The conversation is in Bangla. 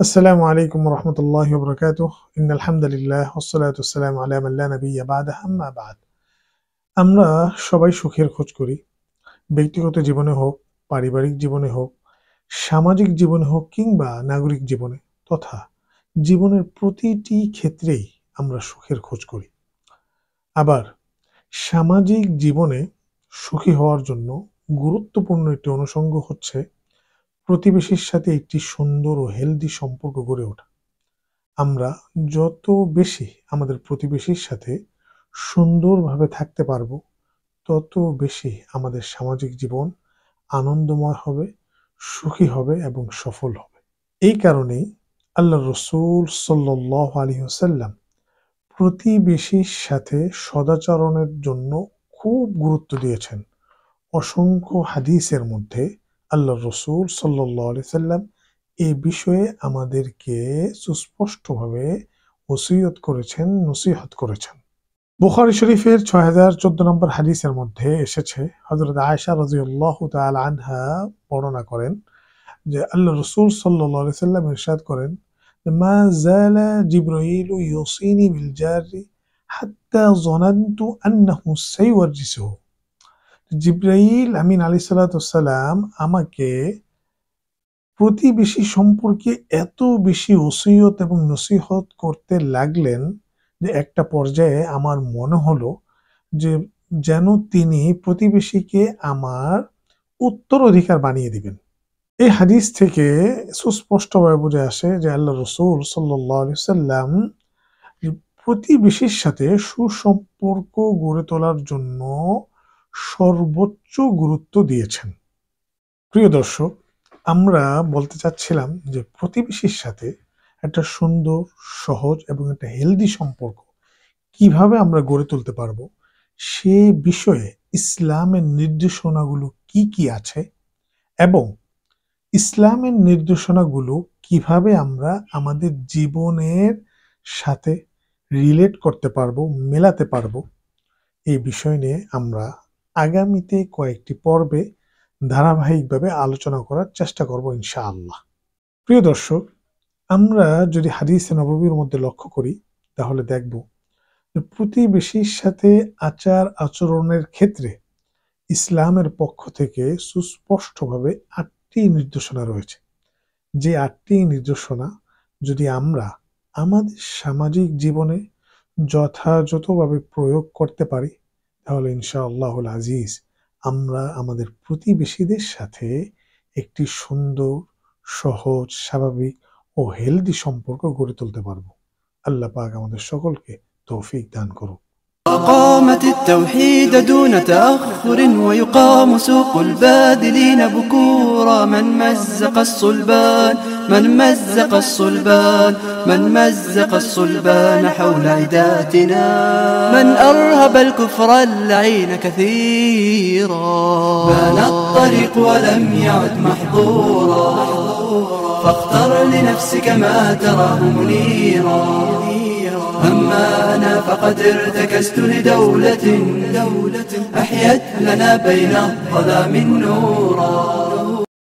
আসসালামু আলাইকুম রহমতুল্লাহি ওয়া বারাকাতুহু ইন্নাল হামদুলিল্লাহ ওয়াসসালাতু ওয়াসসালামু আলা মান লা নাবিয়্যা বা'দাহু আম্মা বা'দ। আমরা সবাই সুখের খোঁজ করি। ব্যক্তিগত জীবনে হোক, পারিবারিক জীবনে হোক, সামাজিক জীবনে হোক কিংবা নাগরিক জীবনে তথা জীবনের প্রতিটি ক্ষেত্রেই আমরা সুখের খোঁজ করি। আবার সামাজিক জীবনে সুখী হওয়ার জন্য গুরুত্বপূর্ণ একটি অনুষঙ্গ হচ্ছে প্রতিবেশীর সাথে একটি সুন্দর ও হেলদি সম্পর্ক গড়ে ওঠা। আমরা যত বেশি আমাদের প্রতিবেশীর সাথে সুন্দরভাবে থাকতে পারবো, তত বেশি আমাদের সামাজিক জীবন আনন্দময় হবে, সুখী হবে এবং সফল হবে। এই কারণেই আল্লাহ রসুল সাল্লাল্লাহু আলাইহি ওয়াসাল্লাম প্রতিবেশীর সাথে সদাচরণের জন্য খুব গুরুত্ব দিয়েছেন। অসংখ্য হাদিসের মধ্যে আল্লাহ রসুল সাল্লাল্লাহু আলাইহি ওয়াসাল্লাম এ বিষয়ে আমাদেরকে সুস্পষ্টভাবে ওসিয়ত করেছেন, নসিহত করেছেন। বুখারী শরীফের ৬০১৪ নম্বর হাদিসের মধ্যে এসেছে, হযরত আয়েশা রাদিয়াল্লাহু তাআলা আনহা বর্ণনা করেন যে আল্লাহ রাসূল সাল্লাল্লাহু আলাইহি ওয়াসাল্লাম ইরশাদ করেন, মা যালা জিবরাইলু ইউসিনি বিল জারি হাত্তা যানানতু আন্নাহু সাইওয়ারজিসুহু। জিবরাইল আমিন আলাইহিস সালাতু ওয়াস সালাম আমাকে প্রতিবেশী সম্পর্কে এত বেশি ওসিয়ত এবং নসিহত করতে লাগলেন যে একটা পর্যায়ে আমার মনে হলো যে যেন তিনি প্রতিবেশীকে আমার উত্তরাধিকার বানিয়ে দিবেন। এই হাদিস থেকে সুস্পষ্টভাবে বুঝে আসে যে আল্লাহ রসুল সাল্লাল্লাহু আলাইহি ওয়াসাল্লাম প্রতিবেশীর সাথে সুসম্পর্ক গড়ে তোলার জন্য সর্বোচ্চ গুরুত্ব দিয়েছেন। প্রিয় দর্শক, আমরা বলতে চাচ্ছিলাম যে প্রতিবেশীর সাথে একটা সুন্দর, সহজ এবং একটা হেলদি সম্পর্ক কিভাবে আমরা গড়ে তুলতে পারবো সে বিষয়ে ইসলামের নির্দেশনাগুলো কি কি আছে এবং ইসলামের নির্দেশনাগুলো কিভাবে আমরা আমাদের জীবনের সাথে রিলেট করতে পারবো, মেলাতে পারবো, এই বিষয় নিয়ে আমরা আগামীতে কয়েকটি পর্বে ধারাবাহিকভাবে আলোচনা করার চেষ্টা করব ইনশাআল্লাহ। প্রিয় দর্শক, আমরা যদি হাদিসে নববীর মধ্যে লক্ষ্য করি তাহলে দেখব যে প্রতিবেশীর সাথে আচার আচরণের ক্ষেত্রে ইসলামের পক্ষ থেকে সুস্পষ্টভাবে ৮টি নির্দেশনা রয়েছে। যে ৮টি নির্দেশনা যদি আমরা আমাদের সামাজিক জীবনে যথাযথভাবে প্রয়োগ করতে পারি তাহলে ইনশাআল্লাহুল আজিজ আমরা আমাদের প্রতিবেশীদের সাথে একটি সুন্দর, সহজ, স্বাভাবিক ও হেলদি সম্পর্ক গড়ে তুলতে পারবো। আল্লাহ পাক আমাদের সকলকে তৌফিক দান করুন। أقامت التوحيد دون تأخر ويقام سوق البادلين بكورا من مزق الصلبان من مزق الصلبان من مزق الصلبان حول عداتنا من أرهب الكفر اللعين كثيرا بان الطريق ولم يعد محظورا فاختر لنفسك ما تراه منيرا أما أنا فقد ارتكست لدولة أحيت لنا بين الظلام نورا